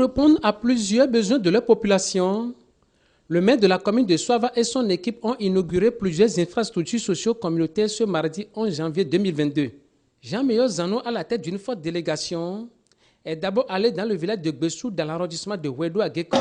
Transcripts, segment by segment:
répondre à plusieurs besoins de leur population, le maire de la commune de Soava et son équipe ont inauguré plusieurs infrastructures socio-communautaires ce mardi 11 janvier 2022. Jean-Meilleur Zano, à la tête d'une forte délégation, est d'abord allé dans le village de Gbessou, dans l'arrondissement de Ouédo à Guéko.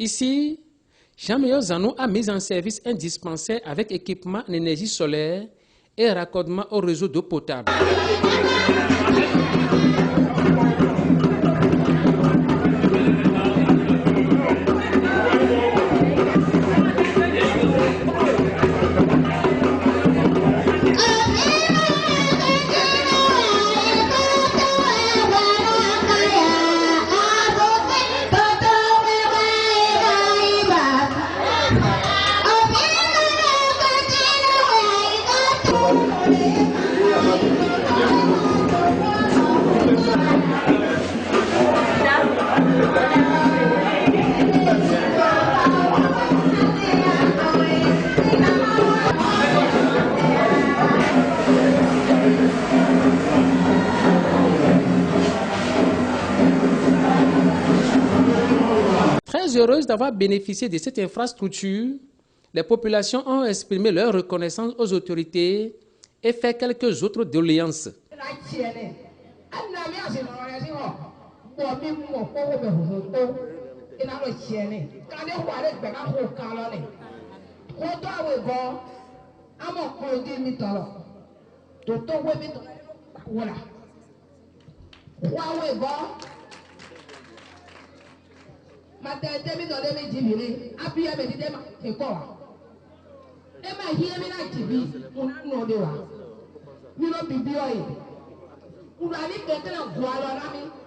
Ici, Jean-Meilleur Zano a mis en service un dispensaire avec équipement en énergie solaire et raccordement au réseau d'eau potable. Très heureuses d'avoir bénéficié de cette infrastructure, les populations ont exprimé leur reconnaissance aux autorités et fait quelques autres doléances.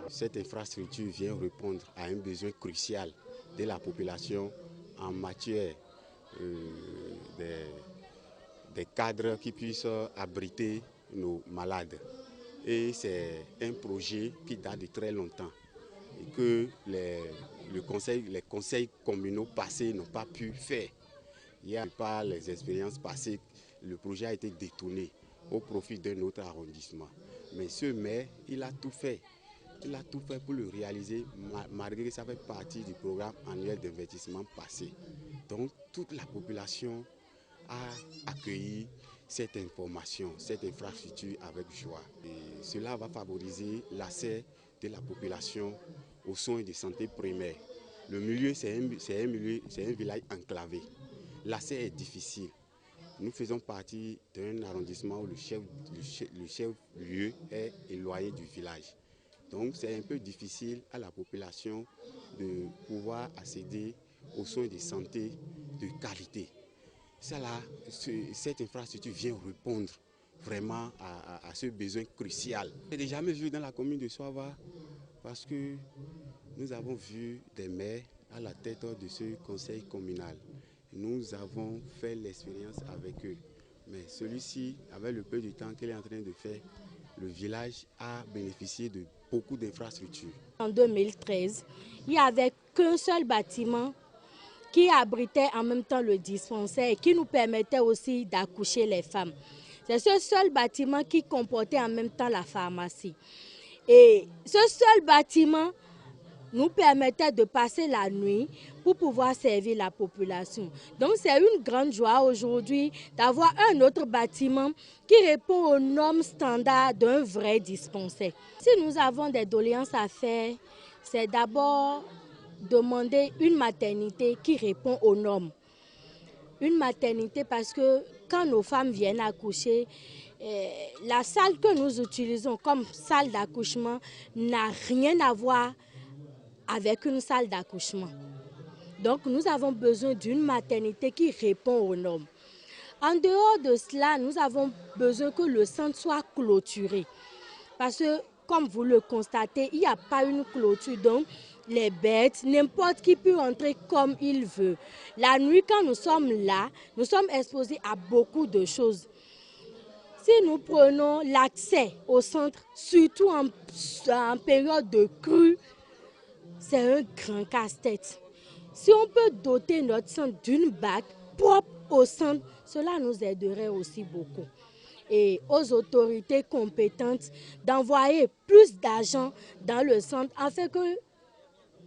Cette infrastructure vient répondre à un besoin crucial de la population en matière des cadres qui puissent abriter nos malades. Et c'est un projet qui date de très longtemps et que les conseils communaux passés n'ont pas pu faire. Par les expériences passées, le projet a été détourné au profit d'un autre arrondissement. Mais ce maire, il a tout fait. Il a tout fait pour le réaliser, malgré que ça fait partie du programme annuel d'investissement passé. Donc toute la population a accueilli cette information, cette infrastructure avec joie. Et cela va favoriser l'accès de la population aux soins de santé primaires. Le milieu, c'est un village enclavé. L'accès est difficile. Nous faisons partie d'un arrondissement où le chef-lieu est éloigné du village. Donc c'est un peu difficile à la population de pouvoir accéder aux soins de santé de qualité. Cette infrastructure vient répondre vraiment à ce besoin crucial. Je n'ai jamais vu dans la commune de Soava parce que nous avons vu des maires à la tête de ce conseil communal. Nous avons fait l'expérience avec eux. Mais celui-ci, avec le peu de temps qu'il est en train de faire, le village a bénéficié de beaucoup d'infrastructures. En 2013, il n'y avait qu'un seul bâtiment qui abritait en même temps le dispensaire et qui nous permettait aussi d'accoucher les femmes. C'est ce seul bâtiment qui comportait en même temps la pharmacie. Et ce seul bâtiment nous permettait de passer la nuit pour pouvoir servir la population. Donc c'est une grande joie aujourd'hui d'avoir un autre bâtiment qui répond aux normes standards d'un vrai dispensaire. Si nous avons des doléances à faire, c'est d'abord demander une maternité qui répond aux normes. Une maternité parce que quand nos femmes viennent accoucher, la salle que nous utilisons comme salle d'accouchement n'a rien à voir avec une salle d'accouchement. Donc nous avons besoin d'une maternité qui répond aux normes. En dehors de cela, nous avons besoin que le centre soit clôturé. Parce que, comme vous le constatez, il n'y a pas une clôture. Donc, les bêtes, n'importe qui peut entrer comme il veut. La nuit, quand nous sommes là, nous sommes exposés à beaucoup de choses. Si nous prenons l'accès au centre, surtout en période de crue, c'est un grand casse-tête. Si on peut doter notre centre d'une bac propre au centre, cela nous aiderait aussi beaucoup. Et aux autorités compétentes d'envoyer plus d'argent dans le centre afin que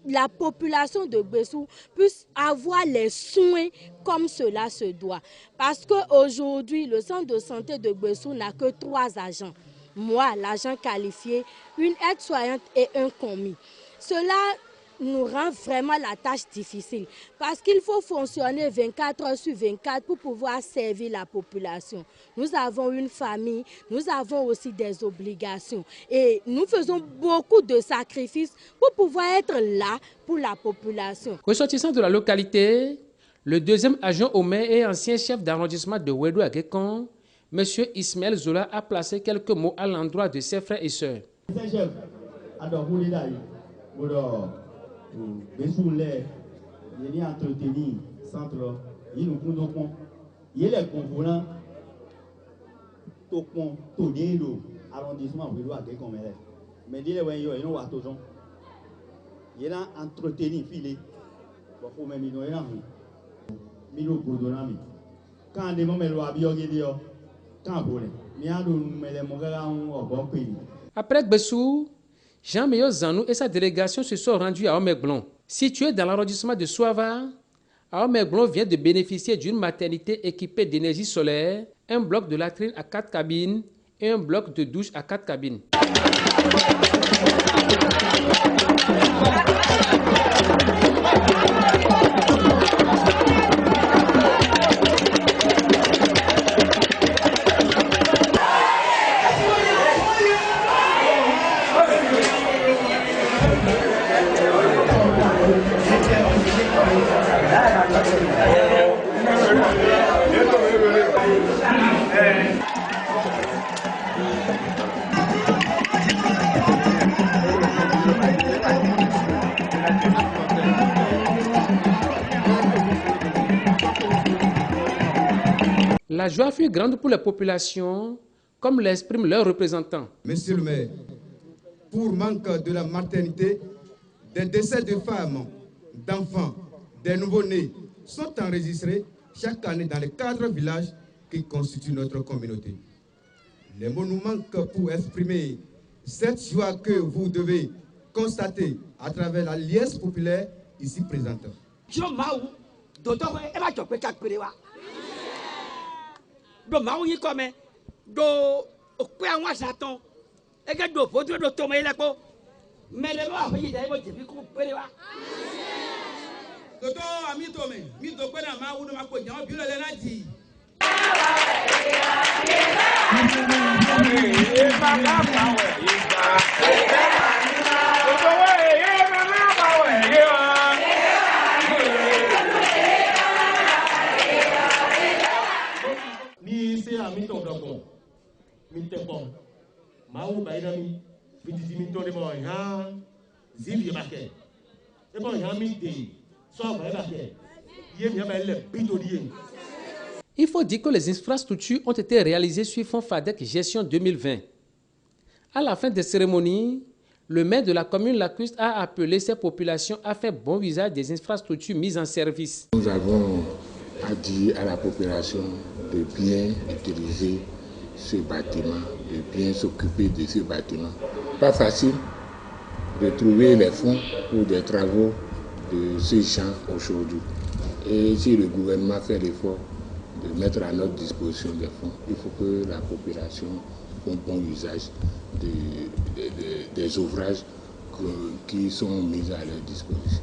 la population de Gbessou puisse avoir les soins comme cela se doit. Parce qu'aujourd'hui, le centre de santé de Gbessou n'a que 3 agents. Moi, l'agent qualifié, une aide-soignante et un commis. Cela nous rend vraiment la tâche difficile parce qu'il faut fonctionner 24 heures sur 24 pour pouvoir servir la population. Nous avons une famille, nous avons aussi des obligations et nous faisons beaucoup de sacrifices pour pouvoir être là pour la population. Ressortissant de la localité, le deuxième adjoint au maire et ancien chef d'arrondissement de Ouédou à Gekon, M. Ismaël Zola a placé quelques mots à l'endroit de ses frères et sœurs. Gbessou les il entretenu centre il nous compte pont il est composant to pont to delo arrondissement Ouédou à Gekon mais dit les yo il wa tojon il a entretenu filé bon faut même il a milo prodonami quand des moments lo abi ogedio quand bolé mi a do mele mogara on bon pays. Après Gbessou, Jean-Meyo Zanou et sa délégation se sont rendus à Omeglon. Situé dans l'arrondissement de Soava, Omeglon vient de bénéficier d'une maternité équipée d'énergie solaire, un bloc de latrine à 4 cabines et un bloc de douche à 4 cabines. La joie fut grande pour les populations, comme l'expriment leurs représentants. Monsieur le maire, pour manque de la maternité, des décès de femmes, d'enfants, des nouveau-nés sont enregistrés chaque année dans les 4 villages qui constituent notre communauté. Les mots nous manquent pour exprimer cette joie que vous devez constater à travers la liesse populaire ici présente. Do mawu yi kɔmɛ do okpe àwọn asatɔn eke do vodro do tɔmɔ yi lɛ kpɔ mɛ lɛ bá fɛ yi da yi bɔ jɛbi kó péré wa. Toto ami tome mi do pé na ma wudu ma ko jàn bí lọlẹ náà jì. Mi to dogo mi te bon ma u ba ina mi di mi to de mo ha zivi ba ke e bon ha mi de so ba ba ke ye mi ba le bi to di. Il faut dire que les infrastructures ont été réalisées sur fonds FADEC Gestion 2020. À la fin des cérémonies, le maire de la commune Lacustre a appelé ses populations à faire bon usage des infrastructures mises en service. Nous avons dit à la population de bien utiliser ce bâtiment, de bien s'occuper de ce bâtiment. Pas facile de trouver les fonds pour des travaux de ce genre aujourd'hui. Et si le gouvernement fait l'effort de mettre à notre disposition des fonds, il faut que la population fasse bon usage des ouvrages qui sont mis à leur disposition.